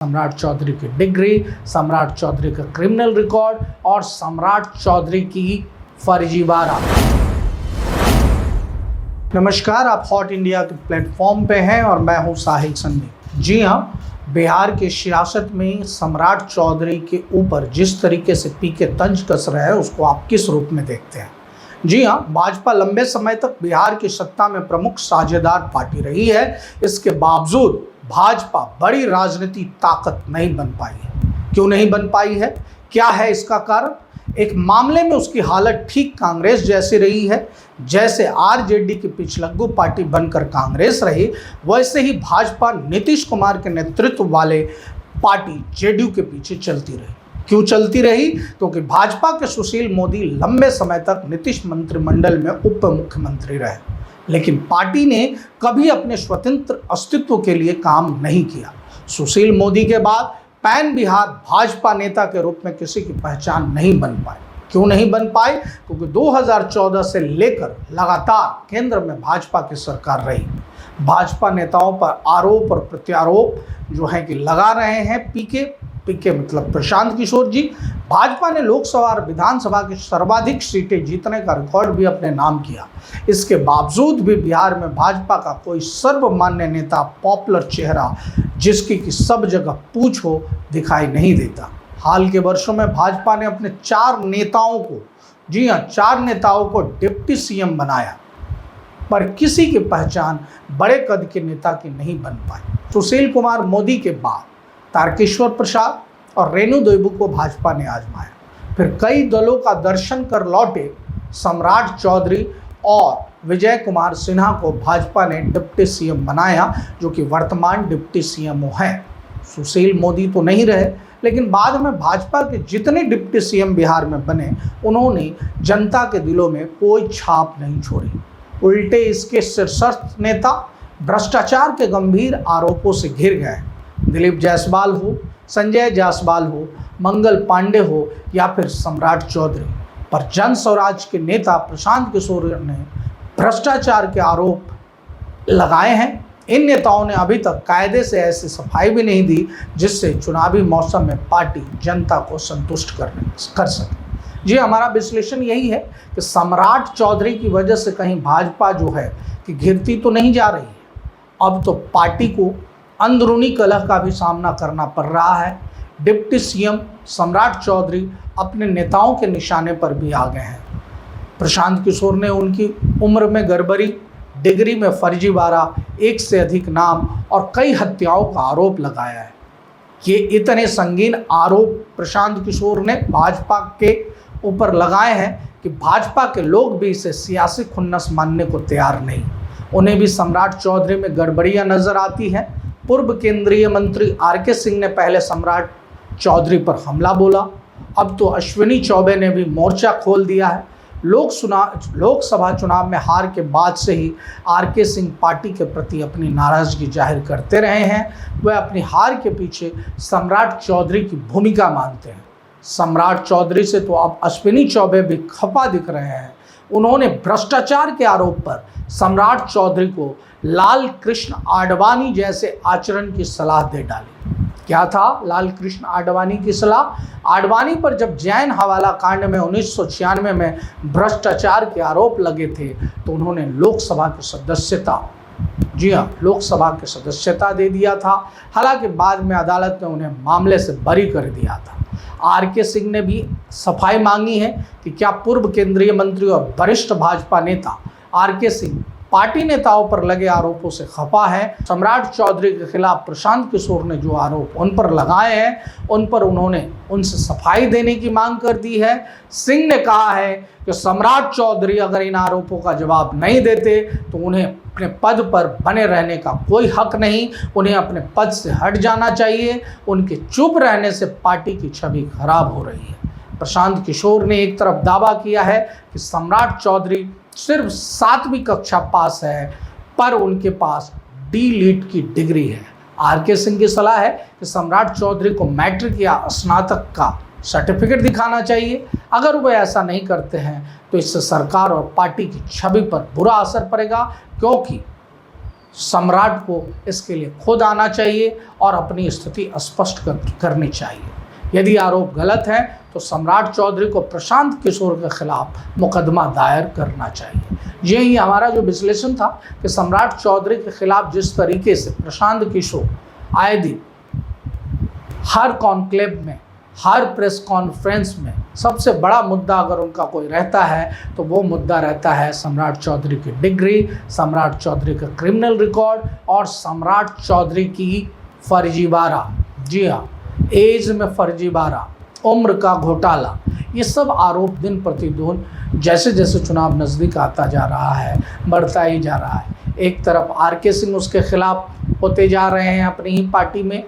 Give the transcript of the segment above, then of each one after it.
सम्राट चौधरी की डिग्री, सम्राट चौधरी का क्रिमिनल रिकॉर्ड और सम्राट चौधरी की फर्जीवाड़ा। नमस्कार, आप हॉट इंडिया के प्लेटफॉर्म पे हैं और मैं हूं साहिल संधि। जी हाँ, बिहार की सियासत में सम्राट चौधरी के ऊपर जिस तरीके से पीके तंज कस रहा है उसको आप किस रूप में देखते हैं? जी हाँ, भाजपा लंबे समय तक बिहार की सत्ता में प्रमुख साझेदार पार्टी रही है। इसके बावजूद भाजपा बड़ी राजनीतिक ताकत नहीं बन पाई है। क्यों नहीं बन पाई है? क्या है इसका कारण? एक मामले में उसकी हालत ठीक कांग्रेस जैसी रही है। जैसे आरजेडी की पिछलग्गू पार्टी बनकर कांग्रेस रही, वैसे ही भाजपा नीतीश कुमार के नेतृत्व वाले पार्टी जेडीयू के पीछे चलती रही। क्यों चलती रही? क्योंकि भाजपा के सुशील मोदी लंबे समय तक नीतीश मंत्रिमंडल में उप मुख्यमंत्री रहे, लेकिन पार्टी ने कभी अपने स्वतंत्र अस्तित्व के लिए काम नहीं किया। सुशील मोदी के बाद पैन बिहार भाजपा नेता के रूप में किसी की पहचान नहीं बन पाई। क्यों नहीं बन पाए? क्योंकि 2014 से लेकर लगातार केंद्र में भाजपा की सरकार रही। भाजपा नेताओं पर आरोप और प्रत्यारोप जो है कि लगा रहे हैं पीके मतलब प्रशांत किशोर जी। भाजपा ने लोकसभा और विधानसभा की सर्वाधिक सीटें जीतने का रिकॉर्ड भी अपने नाम किया। इसके बावजूद भी बिहार में भाजपा का कोई सर्वमान्य नेता, पॉपुलर चेहरा जिसकी कि सब जगह पूछ हो, दिखाई नहीं देता। हाल के वर्षों में भाजपा ने अपने 4 नेताओं को, जी हाँ 4 नेताओं को डिप्टी सीएम बनाया, पर किसी की पहचान बड़े कद के नेता की नहीं बन पाई। सुशील कुमार मोदी के बाद तारकेश्वर प्रसाद और रेणु देवी को भाजपा ने आजमाया। फिर कई दलों का दर्शन कर लौटे सम्राट चौधरी और विजय कुमार सिन्हा को भाजपा ने डिप्टी सीएम बनाया, जो कि वर्तमान डिप्टी सीएम हैं। सुशील मोदी तो नहीं रहे, लेकिन बाद में भाजपा के जितने डिप्टी सीएम बिहार में बने, उन्होंने जनता के दिलों में कोई छाप नहीं छोड़ी। उल्टे इसके शीर्षस्थ नेता भ्रष्टाचार के गंभीर आरोपों से घिर गए। दिलीप जायसवाल हो, संजय जायसवाल हो, मंगल पांडे हो या फिर सम्राट चौधरी, पर जन स्वराज के नेता प्रशांत किशोर ने भ्रष्टाचार के आरोप लगाए हैं। इन नेताओं ने अभी तक कायदे से ऐसी सफाई भी नहीं दी जिससे चुनावी मौसम में पार्टी जनता को संतुष्ट कर सके। जी, हमारा विश्लेषण यही है कि सम्राट चौधरी की वजह से कहीं भाजपा जो है कि गिरती तो नहीं जा रही है। अब तो पार्टी को अंदरूनी कलह का भी सामना करना पड़ रहा है। डिप्टी सीएम सम्राट चौधरी अपने नेताओं के निशाने पर भी आ गए हैं। प्रशांत किशोर ने उनकी उम्र में गड़बड़ी, डिग्री में फर्जीवाड़ा, एक से अधिक नाम और कई हत्याओं का आरोप लगाया है। ये इतने संगीन आरोप प्रशांत किशोर ने भाजपा के ऊपर लगाए हैं कि भाजपा के लोग भी इसे सियासी खुन्नस मानने को तैयार नहीं। उन्हें भी सम्राट चौधरी में गड़बड़ियां नजर आती हैं। पूर्व केंद्रीय मंत्री आरके सिंह ने पहले सम्राट चौधरी पर हमला बोला, अब तो अश्विनी चौबे ने भी मोर्चा खोल दिया है। लोकसभा चुनाव में हार के बाद से ही आरके सिंह पार्टी के प्रति अपनी नाराजगी जाहिर करते रहे हैं। वह अपनी हार के पीछे सम्राट चौधरी की भूमिका मानते हैं। सम्राट चौधरी से तो अब अश्विनी चौबे भी खफा दिख रहे हैं। उन्होंने भ्रष्टाचार के आरोप पर सम्राट चौधरी को लाल कृष्ण आडवाणी जैसे आचरण की सलाह दे डाली। क्या था लाल कृष्ण आडवाणी की सलाह? आडवाणी पर जब जैन हवाला कांड में 1996 में भ्रष्टाचार के आरोप लगे थे, तो उन्होंने लोकसभा की सदस्यता, जी हाँ लोकसभा की सदस्यता दे दिया था। हालांकि बाद में अदालत ने उन्हें मामले से बरी कर दिया था। आरके सिंह ने भी सफाई मांगी है कि क्या पूर्व केंद्रीय मंत्री और वरिष्ठ भाजपा नेता आरके सिंह पार्टी नेताओं पर लगे आरोपों से खफा है। सम्राट चौधरी के खिलाफ प्रशांत किशोर ने जो आरोप उन पर लगाए हैं, उन पर उन्होंने उनसे सफाई देने की मांग कर दी है। सिंह ने कहा है कि सम्राट चौधरी अगर इन आरोपों का जवाब नहीं देते तो उन्हें अपने पद पर बने रहने का कोई हक नहीं, उन्हें अपने पद से हट जाना चाहिए। उनके चुप रहने से पार्टी की छवि खराब हो रही है। प्रशांत किशोर ने एक तरफ दावा किया है कि सम्राट चौधरी सिर्फ 7वीं कक्षा पास है, पर उनके पास डी.लिट की डिग्री है। आरके सिंह की सलाह है कि सम्राट चौधरी को मैट्रिक या स्नातक का सर्टिफिकेट दिखाना चाहिए। अगर वह ऐसा नहीं करते हैं तो इससे सरकार और पार्टी की छवि पर बुरा असर पड़ेगा, क्योंकि सम्राट को इसके लिए खुद आना चाहिए और अपनी स्थिति स्पष्ट करनी चाहिए। यदि आरोप गलत है तो सम्राट चौधरी को प्रशांत किशोर के खिलाफ मुकदमा दायर करना चाहिए। यही हमारा जो विश्लेषण था कि सम्राट चौधरी के खिलाफ जिस तरीके से प्रशांत किशोर आए दिन हर कॉन्क्लेव में, हर प्रेस कॉन्फ्रेंस में सबसे बड़ा मुद्दा अगर उनका कोई रहता है तो वो मुद्दा रहता है सम्राट चौधरी की डिग्री, सम्राट चौधरी का क्रिमिनल रिकॉर्ड और सम्राट चौधरी की फर्जीवाड़ा। जी हाँ, एज में फर्जीवाड़ा, उम्र का घोटाला, ये सब आरोप दिन प्रतिदिन जैसे जैसे चुनाव नज़दीक आता जा रहा है बढ़ता ही जा रहा है। एक तरफ आर.के. सिंह उसके खिलाफ होते जा रहे हैं अपनी ही पार्टी में,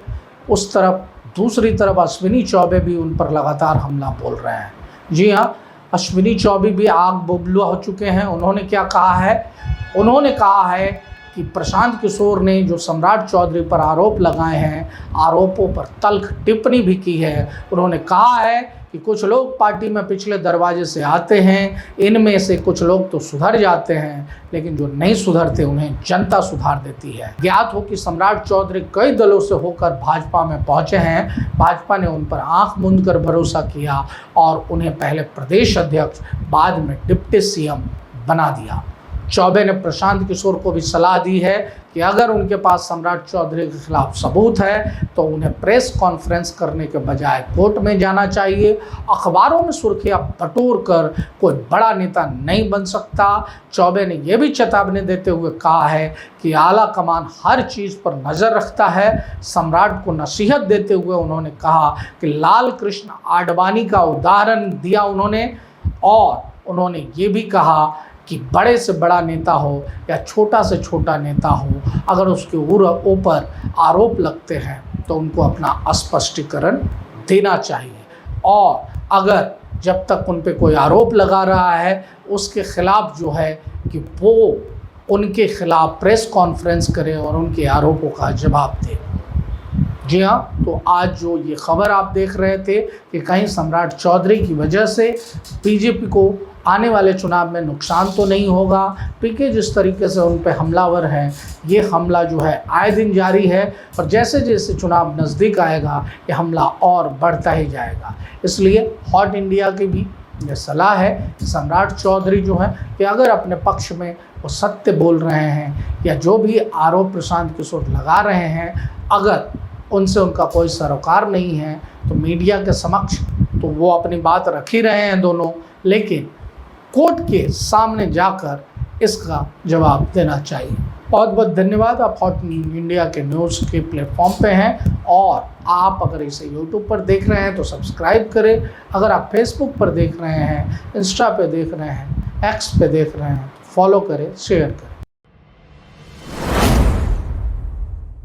उस तरफ दूसरी तरफ अश्विनी चौबे भी उन पर लगातार हमला बोल रहे हैं। जी हाँ, अश्विनी चौबे भी आग बबूला हो चुके हैं। उन्होंने क्या कहा है? उन्होंने कहा है कि प्रशांत किशोर ने जो सम्राट चौधरी पर आरोप लगाए हैं, आरोपों पर तल्ख टिप्पणी भी की है। उन्होंने कहा है कि कुछ लोग पार्टी में पिछले दरवाजे से आते हैं, इनमें से कुछ लोग तो सुधर जाते हैं, लेकिन जो नहीं सुधरते उन्हें जनता सुधार देती है। ज्ञात हो कि सम्राट चौधरी कई दलों से होकर भाजपा में पहुंचे हैं। भाजपा ने उन पर आंख मूंद कर भरोसा किया और उन्हें पहले प्रदेश अध्यक्ष, बाद में डिप्टी सीएम बना दिया। चौबे ने प्रशांत किशोर को भी सलाह दी है कि अगर उनके पास सम्राट चौधरी के खिलाफ सबूत है तो उन्हें प्रेस कॉन्फ्रेंस करने के बजाय कोर्ट में जाना चाहिए। अखबारों में सुर्खियां बटोर कर कोई बड़ा नेता नहीं बन सकता। चौबे ने यह भी चेतावनी देते हुए कहा है कि आला कमान हर चीज़ पर नज़र रखता है। सम्राट को नसीहत देते हुए उन्होंने कहा कि लाल कृष्ण आडवाणी का उदाहरण दिया उन्होंने, और उन्होंने ये भी कहा कि बड़े से बड़ा नेता हो या छोटा से छोटा नेता हो, अगर उसके ऊपर आरोप लगते हैं तो उनको अपना स्पष्टीकरण देना चाहिए, और अगर जब तक उन पे कोई आरोप लगा रहा है उसके खिलाफ जो है कि वो उनके खिलाफ प्रेस कॉन्फ्रेंस करे और उनके आरोपों का जवाब दे। जी हाँ, तो आज जो ये खबर आप देख रहे थे कि कहीं सम्राट चौधरी की वजह से बीजेपी को आने वाले चुनाव में नुकसान तो नहीं होगा। पीके जिस तरीके से उन पे हमलावर हैं, ये हमला जो है आए दिन जारी है और जैसे जैसे चुनाव नज़दीक आएगा ये हमला और बढ़ता ही जाएगा। इसलिए हॉट इंडिया की भी ये सलाह है कि सम्राट चौधरी जो है कि अगर अपने पक्ष में वो सत्य बोल रहे हैं या जो भी आरोप प्रशांत किशोर लगा रहे हैं, अगर उनसे उनका कोई सरोकार नहीं है तो मीडिया के समक्ष तो वो अपनी बात रख ही रहे हैं दोनों, लेकिन कोर्ट के सामने जाकर इसका जवाब देना चाहिए। बहुत बहुत धन्यवाद। आप हॉट इंडिया के न्यूज़ के प्लेटफॉर्म पे हैं और आप अगर इसे यूट्यूब पर देख रहे हैं तो सब्सक्राइब करें। अगर आप फेसबुक पर देख रहे हैं, इंस्टा पे देख रहे हैं, एक्स पे देख रहे हैं तो फॉलो करें, शेयर करें।